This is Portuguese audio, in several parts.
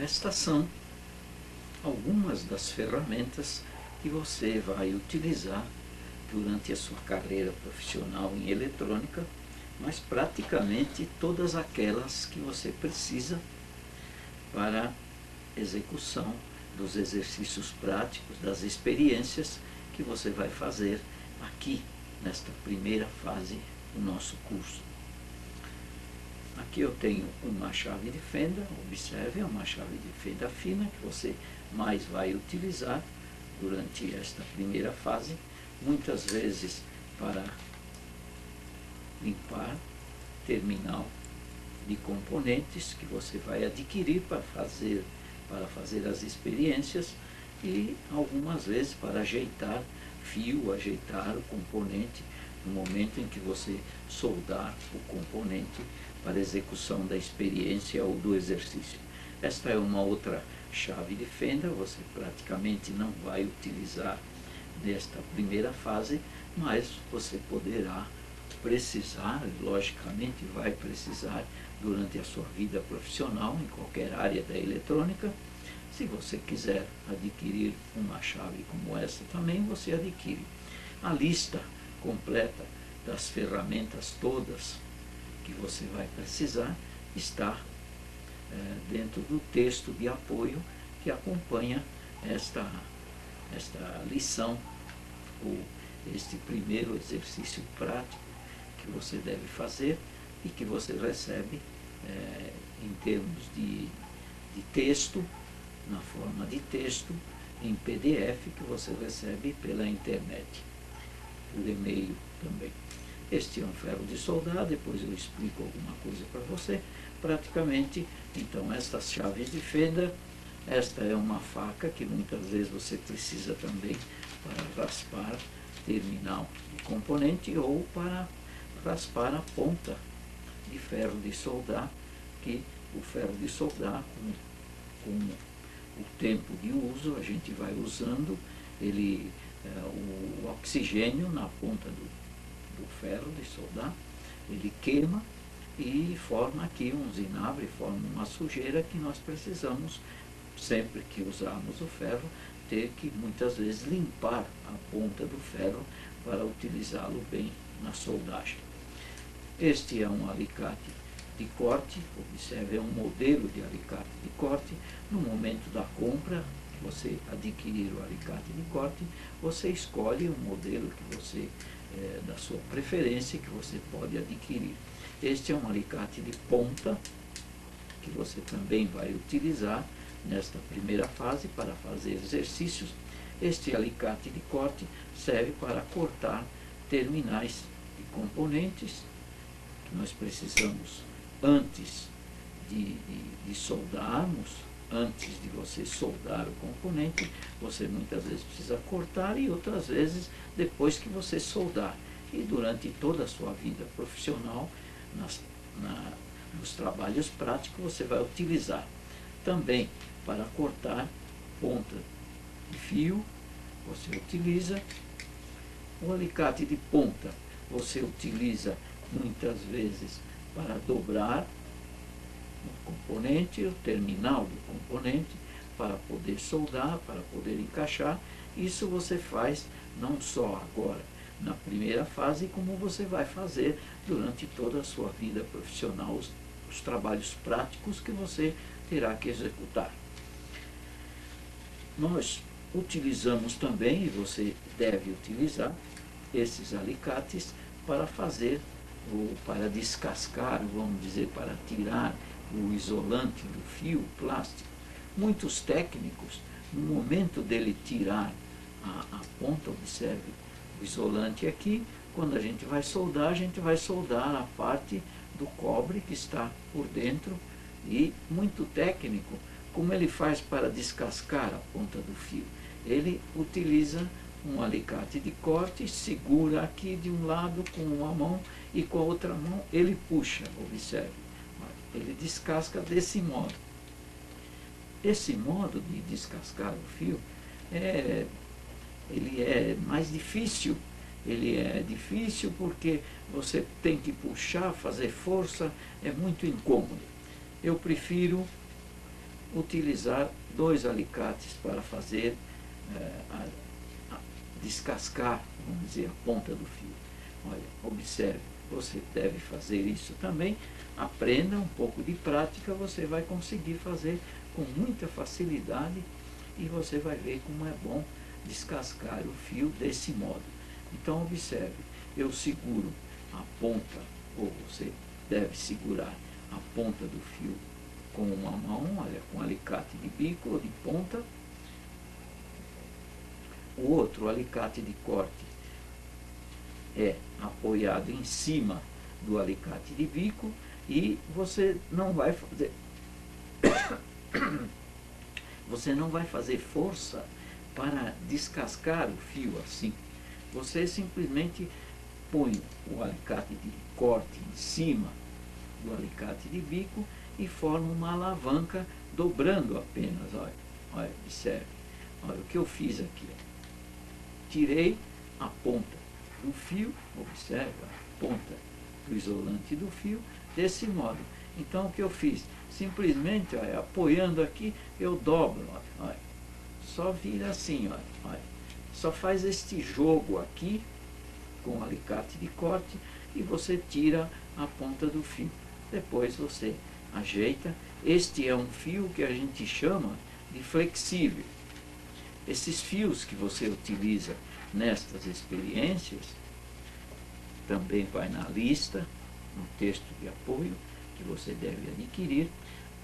Estas são algumas das ferramentas que você vai utilizar durante a sua carreira profissional em eletrônica, mas praticamente todas aquelas que você precisa para execução dos exercícios práticos, das experiências que você vai fazer aqui nesta primeira fase do nosso curso. Aqui eu tenho uma chave de fenda, observe, é uma chave de fenda fina que você mais vai utilizar durante esta primeira fase, muitas vezes para limpar terminal de componentes que você vai adquirir para fazer as experiências e algumas vezes para ajeitar fio, ajeitar o componente no momento em que você soldar o componente para execução da experiência ou do exercício. Esta é uma outra chave de fenda, você praticamente não vai utilizar nesta primeira fase, mas você poderá precisar, logicamente vai precisar durante a sua vida profissional em qualquer área da eletrônica. Se você quiser adquirir uma chave como essa também, você adquire. A lista completa das ferramentas todas que você vai precisar está dentro do texto de apoio que acompanha esta lição, ou este primeiro exercício prático que você deve fazer e que você recebe em termos de texto, na forma de texto, em PDF, que você recebe pela internet, por e-mail também. Este é um ferro de soldar, depois eu explico alguma coisa para você. Praticamente, então, estas chaves de fenda, esta é uma faca que muitas vezes você precisa também para raspar terminal de componente ou para raspar a ponta de ferro de soldar, que o ferro de soldar, com o tempo de uso, a gente vai usando ele, o oxigênio na ponta do ferro de soldar, ele queima e forma aqui um zinabre, forma uma sujeira que nós precisamos, sempre que usarmos o ferro, ter que muitas vezes limpar a ponta do ferro para utilizá-lo bem na soldagem. Este é um alicate de corte, observe, é um modelo de alicate de corte. No momento da compra, que você adquirir o alicate de corte, você escolhe um modelo que você, da sua preferência, que você pode adquirir. Este é um alicate de ponta, que você também vai utilizar nesta primeira fase para fazer exercícios. Este alicate de corte serve para cortar terminais de componentes que nós precisamos antes de soldarmos. Antes de você soldar o componente, você muitas vezes precisa cortar e outras vezes depois que você soldar. E durante toda a sua vida profissional, nos trabalhos práticos, você vai utilizar. Também para cortar ponta de fio, você utiliza o alicate de ponta. Você utiliza muitas vezes para dobrar o componente, o terminal do componente, para poder soldar, para poder encaixar. Isso você faz não só agora na primeira fase, como você vai fazer durante toda a sua vida profissional, os trabalhos práticos que você terá que executar. Nós utilizamos também, e você deve utilizar, esses alicates para fazer, ou para descascar, vamos dizer, para tirar o isolante do fio plástico. Muitos técnicos, no momento dele tirar a ponta, observe, o isolante aqui, quando a gente vai soldar a parte do cobre que está por dentro, e muito técnico, como ele faz para descascar a ponta do fio? Ele utiliza um alicate de corte, segura aqui de um lado com uma mão e com a outra mão ele puxa, observe. Ele descasca desse modo. Esse modo de descascar o fio, ele é mais difícil. Ele é difícil porque você tem que puxar, fazer força, é muito incômodo. Eu prefiro utilizar 2 alicates para fazer, descascar, vamos dizer, a ponta do fio. Olha, observe, você deve fazer isso também. Aprenda um pouco de prática, você vai conseguir fazer com muita facilidade e você vai ver como é bom descascar o fio desse modo. Então observe, eu seguro a ponta, ou você deve segurar a ponta do fio com uma mão, olha, com alicate de bico ou de ponta. O outro alicate de corte é apoiado em cima do alicate de bico e você não vai fazer força para descascar o fio assim. Você simplesmente põe o alicate de corte em cima do alicate de bico e forma uma alavanca dobrando apenas. Olha, olha, observe. Olha o que eu fiz aqui. Tirei a ponta do fio, observe a ponta do isolante do fio, desse modo. Então o que eu fiz? Simplesmente, olha, apoiando aqui, eu dobro, olha, só vira assim, olha, só faz este jogo aqui com o alicate de corte e você tira a ponta do fio. Depois você ajeita. Este é um fio que a gente chama de flexível. Esses fios que você utiliza nestas experiências, também vai na lista, no texto de apoio que você deve adquirir,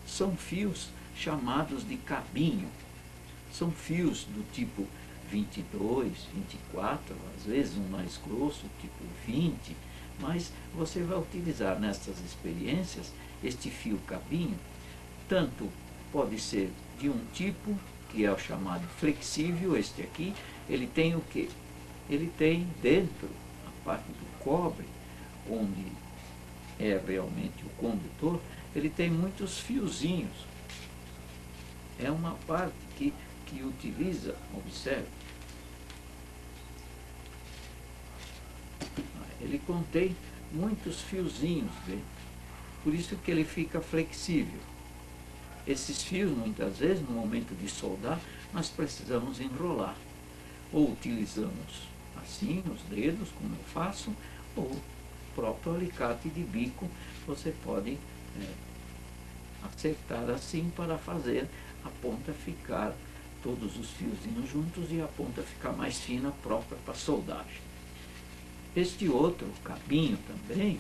são fios chamados de cabinho. São fios do tipo 22, 24, às vezes um mais grosso, tipo 20, mas você vai utilizar nestas experiências este fio cabinho, tanto pode ser de um tipo, que é o chamado flexível, este aqui, ele tem o quê? Ele tem dentro, a parte do cobre, onde é realmente o condutor, ele tem muitos fiozinhos. É uma parte que utiliza, observe, ele contém muitos fiozinhos dentro, por isso que ele fica flexível. Esses fios, muitas vezes, no momento de soldar, nós precisamos enrolar. Ou utilizamos assim, os dedos, como eu faço, ou o próprio alicate de bico, você pode acertar assim para fazer a ponta ficar, todos os fiozinhos juntos e a ponta ficar mais fina, própria para soldagem. Este outro cabinho também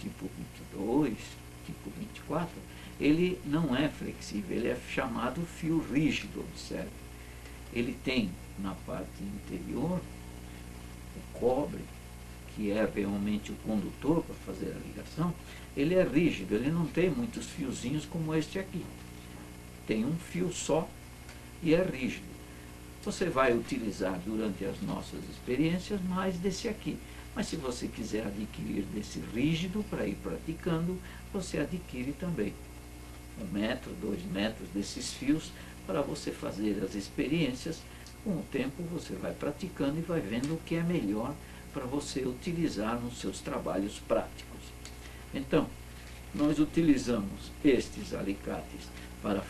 tipo 22, tipo 24, ele não é flexível, ele é chamado fio rígido, observe. Ele tem na parte interior o cobre, que é realmente o condutor para fazer a ligação. Ele é rígido, ele não tem muitos fiozinhos como este aqui. Tem um fio só e é rígido. Você vai utilizar durante as nossas experiências mais desse aqui. Mas se você quiser adquirir desse rígido para ir praticando, você adquire também 1 metro, 2 metros desses fios para você fazer as experiências. Com o tempo você vai praticando e vai vendo o que é melhor para você utilizar nos seus trabalhos práticos. Então, nós utilizamos estes alicates para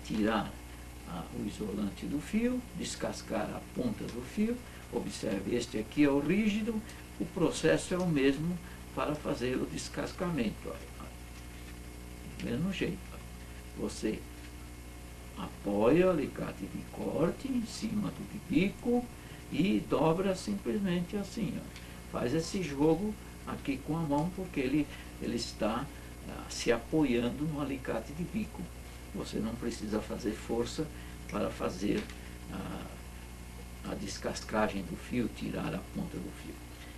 tirar o isolante do fio, descascar a ponta do fio. Observe, este aqui é o rígido, o processo é o mesmo para fazer o descascamento. Do mesmo jeito, você apoia o alicate de corte em cima do bico e dobra simplesmente assim. Faz esse jogo aqui com a mão, porque ele está se apoiando no alicate de bico. Você não precisa fazer força para fazer a descascagem do fio, tirar a ponta do fio.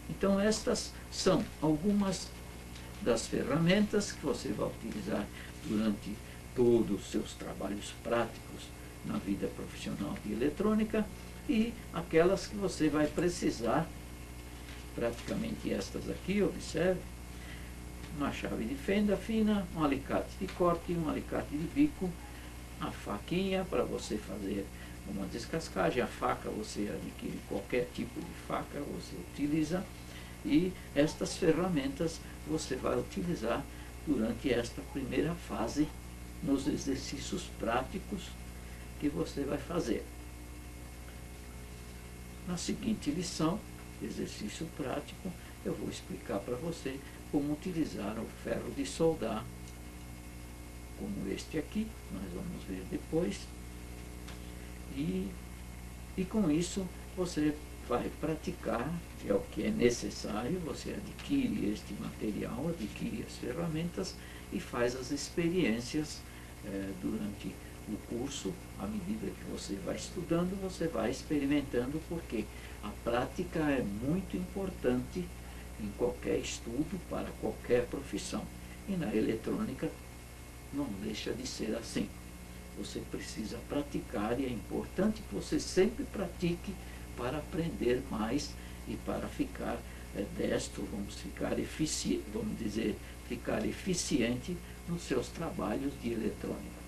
Então estas são algumas das ferramentas que você vai utilizar durante todos os seus trabalhos práticos na vida profissional de eletrônica, e aquelas que você vai precisar, praticamente estas aqui, observe, uma chave de fenda fina, um alicate de corte, um alicate de bico, a faquinha para você fazer uma descascagem. A faca, você adquire qualquer tipo de faca, você utiliza, e estas ferramentas você vai utilizar durante esta primeira fase, nos exercícios práticos que você vai fazer. Na seguinte lição, exercício prático, eu vou explicar para você como utilizar o ferro de soldar, como este aqui, nós vamos ver depois. E com isso você vai praticar, que é o que é necessário, você adquire este material, adquire as ferramentas e faz as experiências durante o curso. À medida que você vai estudando, você vai experimentando, porque a prática é muito importante em qualquer estudo, para qualquer profissão. E na eletrônica não deixa de ser assim. Você precisa praticar e é importante que você sempre pratique para aprender mais e para ficar destro, ficar eficiente nos seus trabalhos de eletrônica.